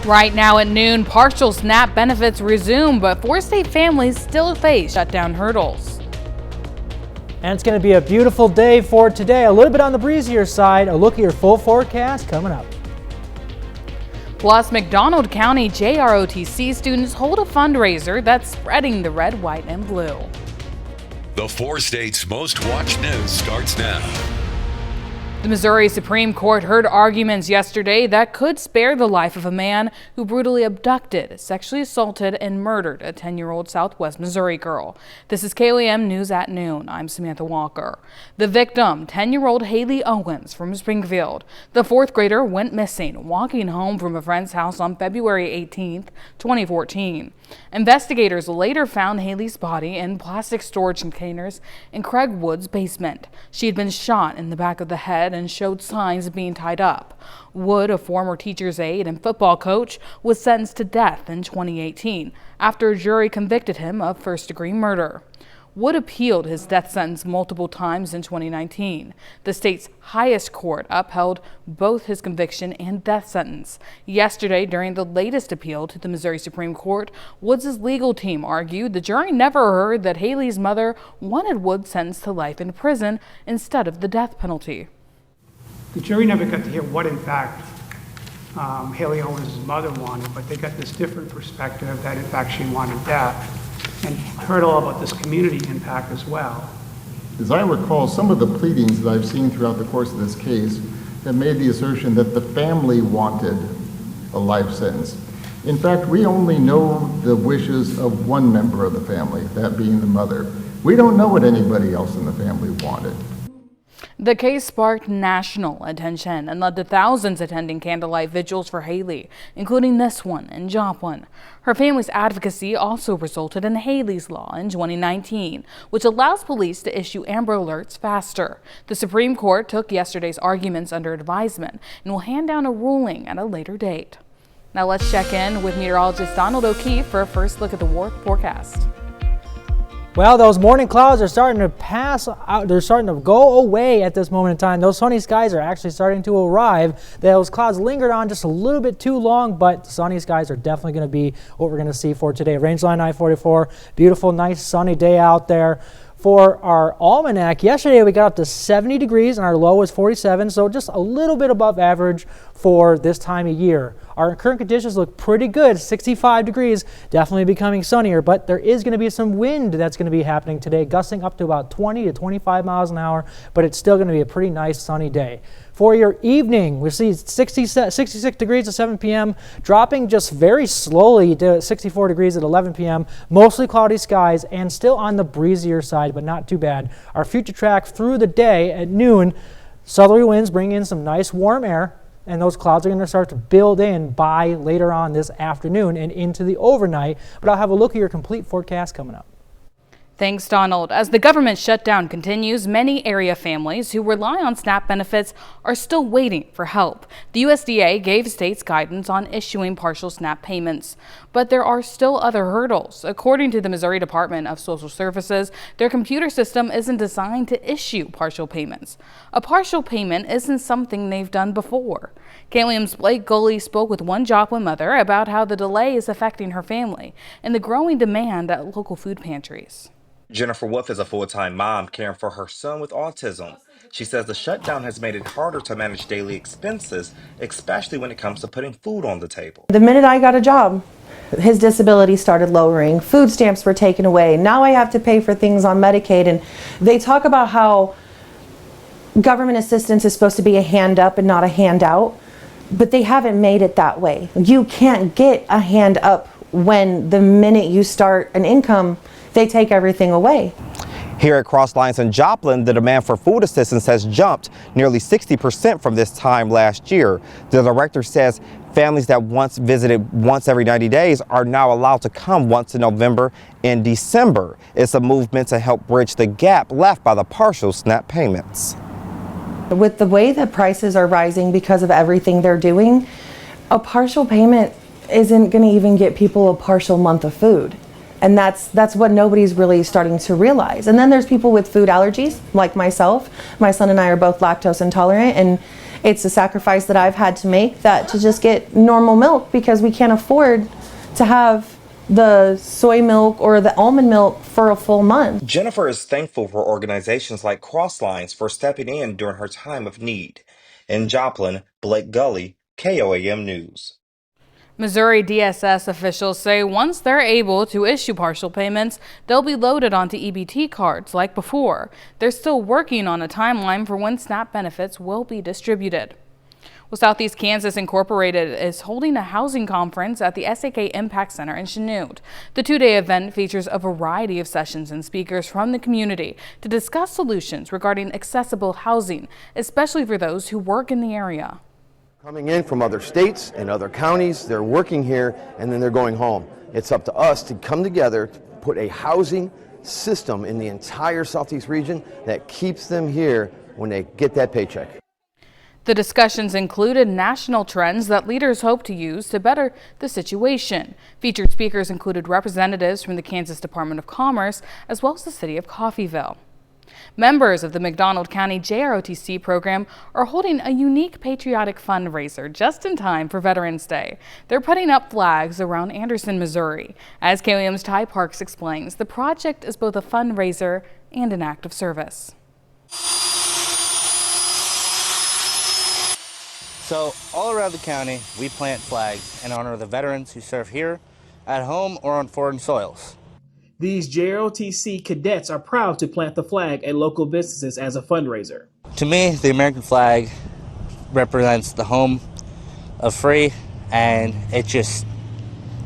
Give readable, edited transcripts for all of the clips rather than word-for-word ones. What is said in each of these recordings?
Right now at noon, partial SNAP benefits resume, but four-state families still face shutdown hurdles. And it's going to be a beautiful day for today. A little bit on the breezier side. A look at your full forecast coming up. Plus, McDonald County JROTC students hold a fundraiser that's spreading the red, white, and blue. The four states' most watched news starts now. The Missouri Supreme Court heard arguments yesterday that could spare the life of a man who brutally abducted, sexually assaulted, and murdered a 10-year-old Southwest Missouri girl. This is KLEM News at Noon. I'm Samantha Walker. The victim, 10-year-old Haley Owens from Springfield. The fourth grader went missing, walking home from a friend's house on February 18, 2014. Investigators later found Haley's body in plastic storage containers in Craig Wood's basement. She had been shot in the back of the head and showed signs of being tied up. Wood, a former teacher's aide and football coach, was sentenced to death in 2018 after a jury convicted him of first-degree murder. Wood appealed his death sentence multiple times in 2019. The state's highest court upheld both his conviction and death sentence. Yesterday, during the latest appeal to the Missouri Supreme Court, Woods' legal team argued the jury never heard that Haley's mother wanted Wood sentenced to life in prison instead of the death penalty. The jury never got to hear what, in fact, Haley Owens' mother wanted, but they got this different perspective that, in fact, she wanted death, and heard all about this community impact as well. As I recall, some of the pleadings that I've seen throughout the course of this case have made the assertion that the family wanted a life sentence. In fact, we only know the wishes of one member of the family, that being the mother. We don't know what anybody else in the family wanted. The case sparked national attention and led to thousands attending candlelight vigils for Haley, including this one in Joplin. Her family's advocacy also resulted in Haley's Law in 2019, which allows police to issue Amber Alerts faster. The Supreme Court took yesterday's arguments under advisement and will hand down a ruling at a later date. Now let's check in with meteorologist Donald O'Keefe for a first look at the forecast. Well, those morning clouds are starting to pass out. They're starting to go away at this moment in time. Those sunny skies are actually starting to arrive. Those clouds lingered on just a little bit too long, but sunny skies are definitely going to be what we're going to see for today. Rangeline I-44, beautiful, nice sunny day out there. For our almanac, yesterday we got up to 70 degrees and our low was 47, so just a little bit above average for this time of year. Our current conditions look pretty good, 65 degrees, definitely becoming sunnier, but there is going to be some wind that's going to be happening today, gusting up to about 20 to 25 miles an hour, but it's still going to be a pretty nice sunny day. For your evening, we see 66 degrees at 7 p.m., dropping just very slowly to 64 degrees at 11 p.m., mostly cloudy skies and still on the breezier side, but not too bad. Our future track through the day at noon, southerly winds bring in some nice warm air, and those clouds are going to start to build in by later on this afternoon and into the overnight, but I'll have a look at your complete forecast coming up. Thanks, Donald. As the government shutdown continues, many area families who rely on SNAP benefits are still waiting for help. The USDA gave states guidance on issuing partial SNAP payments, but there are still other hurdles. According to the Missouri Department of Social Services, their computer system isn't designed to issue partial payments. A partial payment isn't something they've done before. KLEM's Blake Gulley spoke with one Joplin mother about how the delay is affecting her family and the growing demand at local food pantries. Jennifer Wolf is a full-time mom caring for her son with autism. She says the shutdown has made it harder to manage daily expenses, especially when it comes to putting food on the table. The minute I got a job, his disability started lowering. Food stamps were taken away. Now I have to pay for things on Medicaid. And they talk about how government assistance is supposed to be a hand up and not a handout, but they haven't made it that way. You can't get a hand up when the minute you start an income, they take everything away. Here at Cross Lines in Joplin, the demand for food assistance has jumped nearly 60% from this time last year. The director says families that once visited once every 90 days are now allowed to come once in November and December. It's a movement to help bridge the gap left by the partial SNAP payments. With the way that prices are rising because of everything they're doing, a partial payment isn't going to even get people a partial month of food. And that's what nobody's really starting to realize. And then there's people with food allergies, like myself. My son and I are both lactose intolerant, and It's a sacrifice that I've had to make, that to just get normal milk because we can't afford to have the soy milk or the almond milk for a full month. Jennifer is thankful for organizations like Crosslines for stepping in during her time of need. In Joplin, Blake Gully, KOAM News. Missouri DSS officials say once they're able to issue partial payments, they'll be loaded onto EBT cards like before. They're still working on a timeline for when SNAP benefits will be distributed. Well, Southeast Kansas Incorporated is holding a housing conference at the SAK Impact Center in Chanute. The two-day event features a variety of sessions and speakers from the community to discuss solutions regarding accessible housing, especially for those who work in the area. Coming in from other states and other counties, they're working here and then they're going home. It's up to us to come together to put a housing system in the entire Southeast region that keeps them here when they get that paycheck. The discussions included national trends that leaders hope to use to better the situation. Featured speakers included representatives from the Kansas Department of Commerce as well as the city of Coffeyville. Members of the McDonald County JROTC program are holding a unique patriotic fundraiser just in time for Veterans Day. They're putting up flags around Anderson, Missouri. As KOAM's Ty Parks explains, the project is both a fundraiser and an act of service. So all around the county, we plant flags in honor of the veterans who serve here, at home, or on foreign soils. These JROTC cadets are proud to plant the flag at local businesses as a fundraiser. To me, the American flag represents the home of free, and it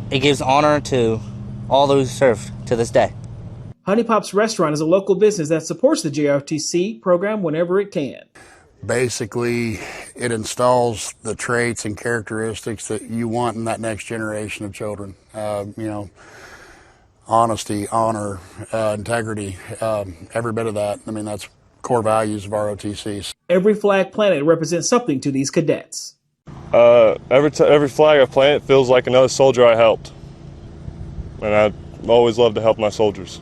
gives honor to all those who serve to this day. Honey Pop's Restaurant is a local business that supports the JROTC program whenever it can. Basically, it installs the traits and characteristics that you want in that next generation of children. Honesty, honor, integrity, every bit of that. I mean, that's core values of ROTCs. Every flag planted represents something to these cadets. Every flag I plant feels like another soldier I helped. And I always love to help my soldiers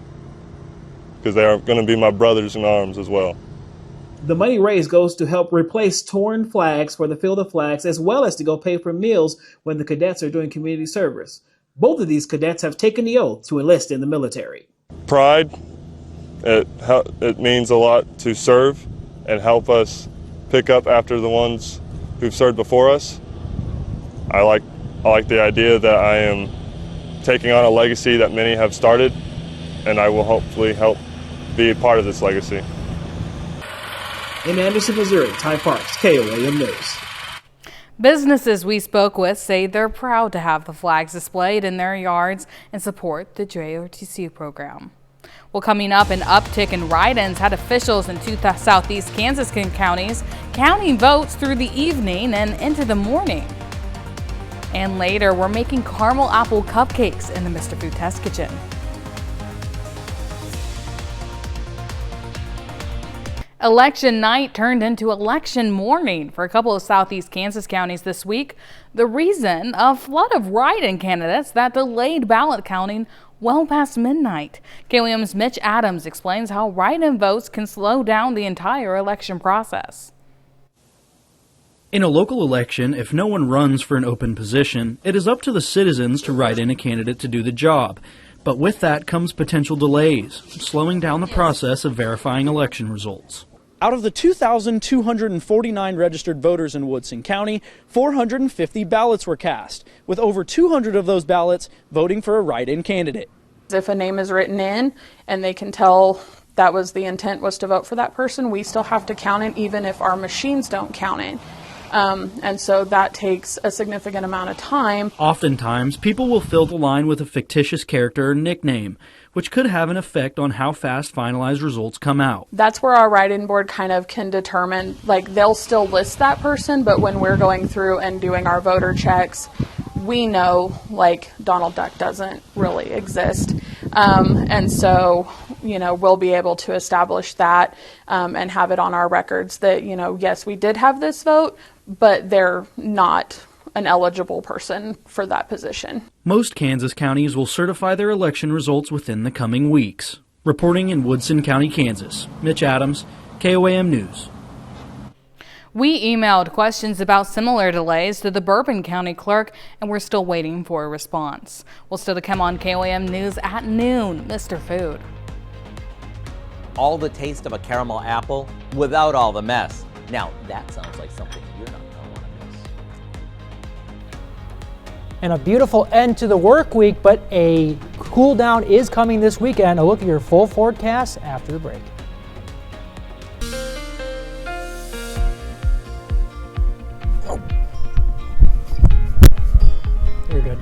because they are going to be my brothers in arms as well. The money raised goes to help replace torn flags for the Field of Flags, as well as to go pay for meals when the cadets are doing community service. Both of these cadets have taken the oath to enlist in the military. Pride, it means a lot to serve and help us pick up after the ones who've served before us. I like the idea that I am taking on a legacy that many have started, and I will hopefully help be a part of this legacy. In Anderson, Missouri, Ty Parks, KOAM News. Businesses we spoke with say they're proud to have the flags displayed in their yards and support the JROTC program. Well, coming up, an uptick in write-ins had officials in two southeast Kansas counties counting votes through the evening and into the morning. And later, we're making caramel apple cupcakes in the Mr. Food Test Kitchen. Election night turned into election morning for a couple of southeast Kansas counties this week. The reason, a flood of write-in candidates that delayed ballot counting well past midnight. KOAM's Mitch Adams explains how write-in votes can slow down the entire election process. In a local election, if no one runs for an open position, it is up to the citizens to write in a candidate to do the job. But with that comes potential delays, slowing down the process of verifying election results. Out of the 2,249 registered voters in Woodson County, 450 ballots were cast, with over 200 of those ballots voting for a write-in candidate. If a name is written in and they can tell that was the intent was to vote for that person, we still have to count it even if our machines don't count it. And so that takes a significant amount of time. Oftentimes, people will fill the line with a fictitious character or nickname, which could have an effect on how fast finalized results come out. That's where our write-in board kind of can determine, like, they'll still list that person, but when we're going through and doing our voter checks, we know, like, Donald Duck doesn't really exist. And so, we'll be able to establish that and have it on our records that, yes, we did have this vote, but they're not an eligible person for that position. Most Kansas counties will certify their election results within the coming weeks. Reporting in Woodson County, Kansas, Mitch Adams, KOAM News. We emailed questions about similar delays to the Bourbon County clerk, and we're still waiting for a response. We'll still to come on KOAM News at noon. Mr. Food. All the taste of a caramel apple without all the mess. Now, that sounds like something you're not going to want to miss. And a beautiful end to the work week, but a cool down is coming this weekend. A look at your full forecast after the break. You're good.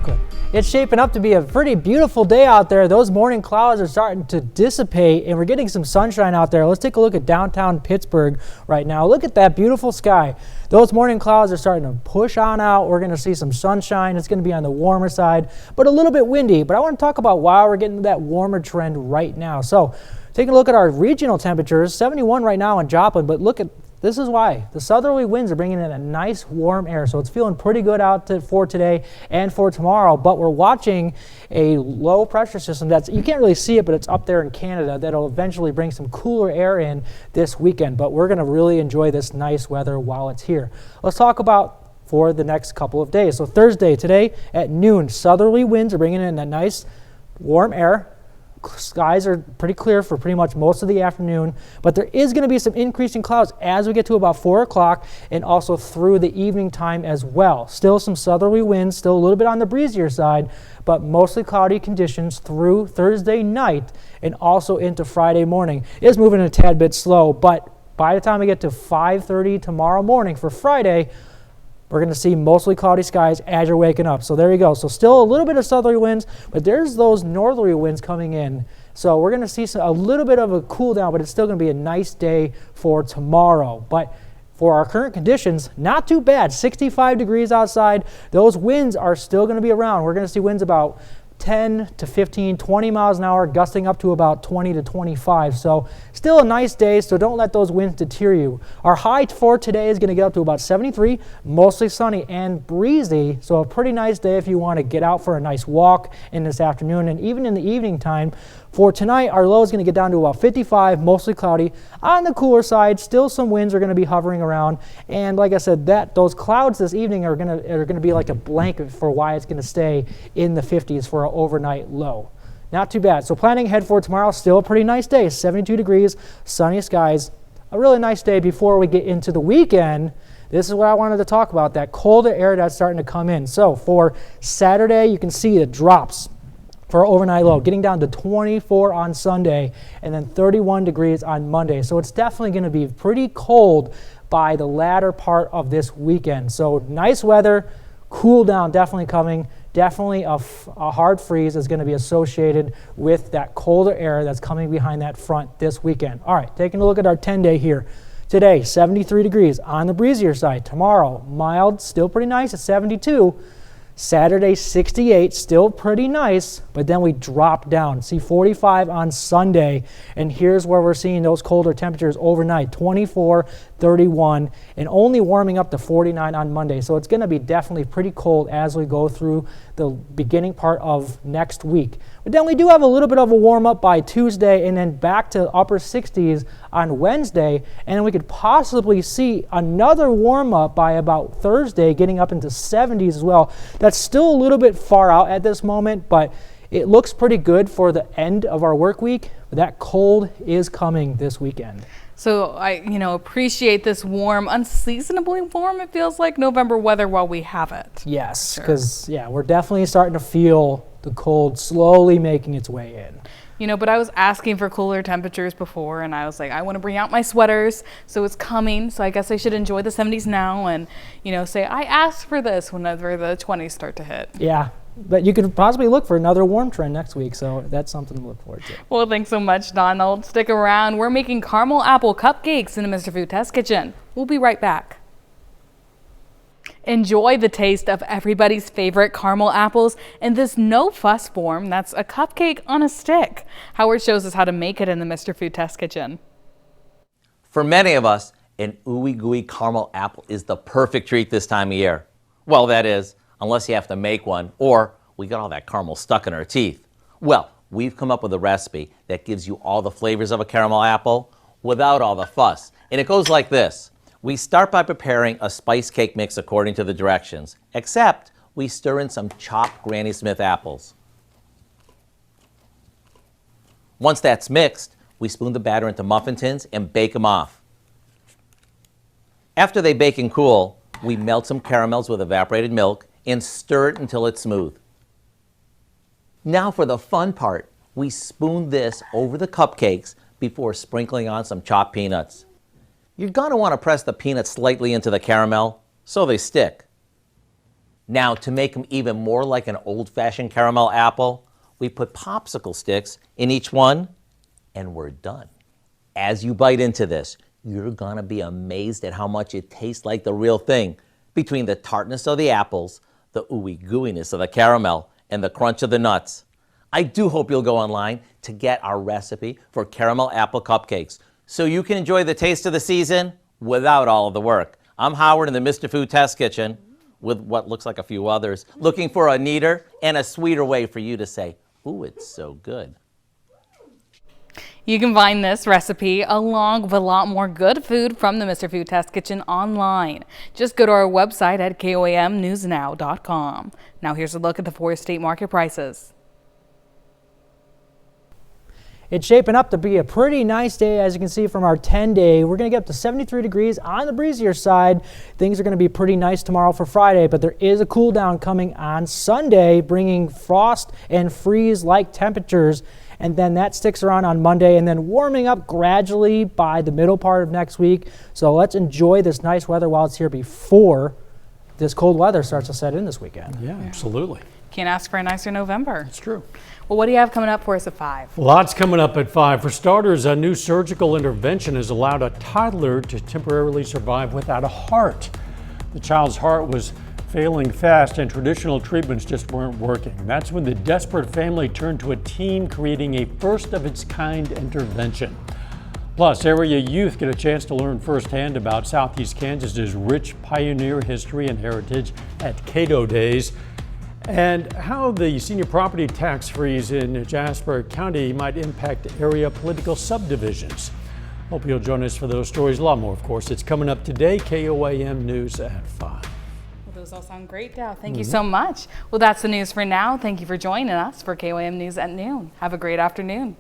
Good. It's shaping up to be a pretty beautiful day out there. Those morning clouds are starting to dissipate and we're getting some sunshine out there. Let's take a look at downtown Pittsburgh right now. Look at that beautiful sky. Those morning clouds are starting to push on out. We're going to see some sunshine. It's going to be on the warmer side, but a little bit windy. But I want to talk about why we're getting that warmer trend right now. So taking a look at our regional temperatures, 71 right now in Joplin, but look at this is why. The southerly winds are bringing in a nice warm air, so it's feeling pretty good out for today and for tomorrow, but we're watching a low pressure system that's, you can't really see it, but it's up there in Canada that'll eventually bring some cooler air in this weekend, but we're going to really enjoy this nice weather while it's here. Let's talk about for the next couple of days. So Thursday, today at noon, southerly winds are bringing in that nice warm air. Skies are pretty clear for pretty much most of the afternoon, but there is going to be some increasing clouds as we get to about 4 o'clock and also through the evening time as well. Still some southerly winds, still a little bit on the breezier side, but mostly cloudy conditions through Thursday night and also into Friday morning. It is moving a tad bit slow, but by the time we get to 5:30 tomorrow morning for Friday, we're going to see mostly cloudy skies as you're waking up. So there you go. So still a little bit of southerly winds, but there's those northerly winds coming in. So we're going to see a little bit of a cool down, but it's still going to be a nice day for tomorrow. But for our current conditions, not too bad. 65 degrees outside. Those winds are still going to be around. We're going to see winds about 10 to 15, 20 miles an hour, gusting up to about 20 to 25. So still a nice day, so don't let those winds deter you. Our high for today is going to get up to about 73, mostly sunny and breezy. So a pretty nice day if you want to get out for a nice walk in this afternoon and even in the evening time. For tonight, our low is going to get down to about 55, mostly cloudy. On the cooler side, still some winds are going to be hovering around. And like I said, those clouds this evening are going to be like a blanket for why it's going to stay in the 50s for an overnight low. Not too bad. So planning ahead for tomorrow, still a pretty nice day. 72 degrees, sunny skies. A really nice day before we get into the weekend. This is what I wanted to talk about, that colder air that's starting to come in. So for Saturday, you can see the drops for overnight low, getting down to 24 on Sunday and then 31 degrees on Monday. So it's definitely going to be pretty cold by the latter part of this weekend. So nice weather, cool down definitely coming. Definitely a hard freeze is going to be associated with that colder air that's coming behind that front this weekend. All right, taking a look at our 10-day here. Today, 73 degrees on the breezier side. Tomorrow, mild, still pretty nice at 72. Saturday, 68, still pretty nice, but then we drop down. See 45 on Sunday, and here's where we're seeing those colder temperatures overnight, 24, 31, and only warming up to 49 on Monday. So it's going to be definitely pretty cold as we go through the beginning part of next week. But then we do have a little bit of a warm up by Tuesday and then back to upper 60s on Wednesday. And then we could possibly see another warm up by about Thursday, getting up into 70s as well. That's still a little bit far out at this moment, but it looks pretty good for the end of our work week. But that cold is coming this weekend. So I, appreciate this warm, unseasonably warm, it feels like, November weather while we have it. Yes, because, we're definitely starting to feel the cold slowly making its way in. But I was asking for cooler temperatures before, and I was like, I want to bring out my sweaters, so it's coming, so I guess I should enjoy the 70s now and, say, I asked for this whenever the 20s start to hit. Yeah. But you could possibly look for another warm trend next week, so that's something to look forward to. Well, thanks so much, Donald. Stick around. We're making caramel apple cupcakes in the Mr. Food Test Kitchen. We'll be right back. Enjoy the taste of everybody's favorite caramel apples in this no-fuss form that's a cupcake on a stick. Howard shows us how to make it in the Mr. Food Test Kitchen. For many of us, an ooey-gooey caramel apple is the perfect treat this time of year. Well, that is, unless you have to make one, or we got all that caramel stuck in our teeth. Well, we've come up with a recipe that gives you all the flavors of a caramel apple without all the fuss. And it goes like this. We start by preparing a spice cake mix according to the directions, except we stir in some chopped Granny Smith apples. Once that's mixed, we spoon the batter into muffin tins and bake them off. After they bake and cool, we melt some caramels with evaporated milk and stir it until it's smooth. Now for the fun part, we spoon this over the cupcakes before sprinkling on some chopped peanuts. You're going to want to press the peanuts slightly into the caramel so they stick. Now, to make them even more like an old-fashioned caramel apple, we put popsicle sticks in each one, and we're done. As you bite into this, you're going to be amazed at how much it tastes like the real thing, between the tartness of the apples, the ooey gooiness of the caramel, and the crunch of the nuts. I do hope you'll go online to get our recipe for caramel apple cupcakes so you can enjoy the taste of the season without all of the work. I'm Howard in the Mr. Food Test Kitchen with what looks like a few others, looking for a neater and a sweeter way for you to say, ooh, it's so good. You can find this recipe along with a lot more good food from the Mr. Food Test Kitchen online. Just go to our website at KOAMnewsnow.com. Now here's a look at the Forest State market prices. It's shaping up to be a pretty nice day, as you can see from our 10-day. We're going to get up to 73 degrees on the breezier side. Things are going to be pretty nice tomorrow for Friday, but there is a cool down coming on Sunday, bringing frost and freeze-like temperatures. And then that sticks around on Monday and then warming up gradually by the middle part of next week. So let's enjoy this nice weather while it's here before this cold weather starts to set in this weekend. Yeah, absolutely. Can't ask for a nicer November. It's true. Well, what do you have coming up for us at 5? Lots coming up at 5. For starters, a new surgical intervention has allowed a toddler to temporarily survive without a heart. The child's heart was failing fast and traditional treatments just weren't working. That's when the desperate family turned to a team creating a first-of-its-kind intervention. Plus, area youth get a chance to learn firsthand about Southeast Kansas's rich pioneer history and heritage at Cato Days, and how the senior property tax freeze in Jasper County might impact area political subdivisions. Hope you'll join us for those stories. A lot more, of course. It's coming up today, KOAM News at 5. Well, those all sound great, Dow. Thank you so much. Well, that's the news for now. Thank you for joining us for KOAM News at noon. Have a great afternoon.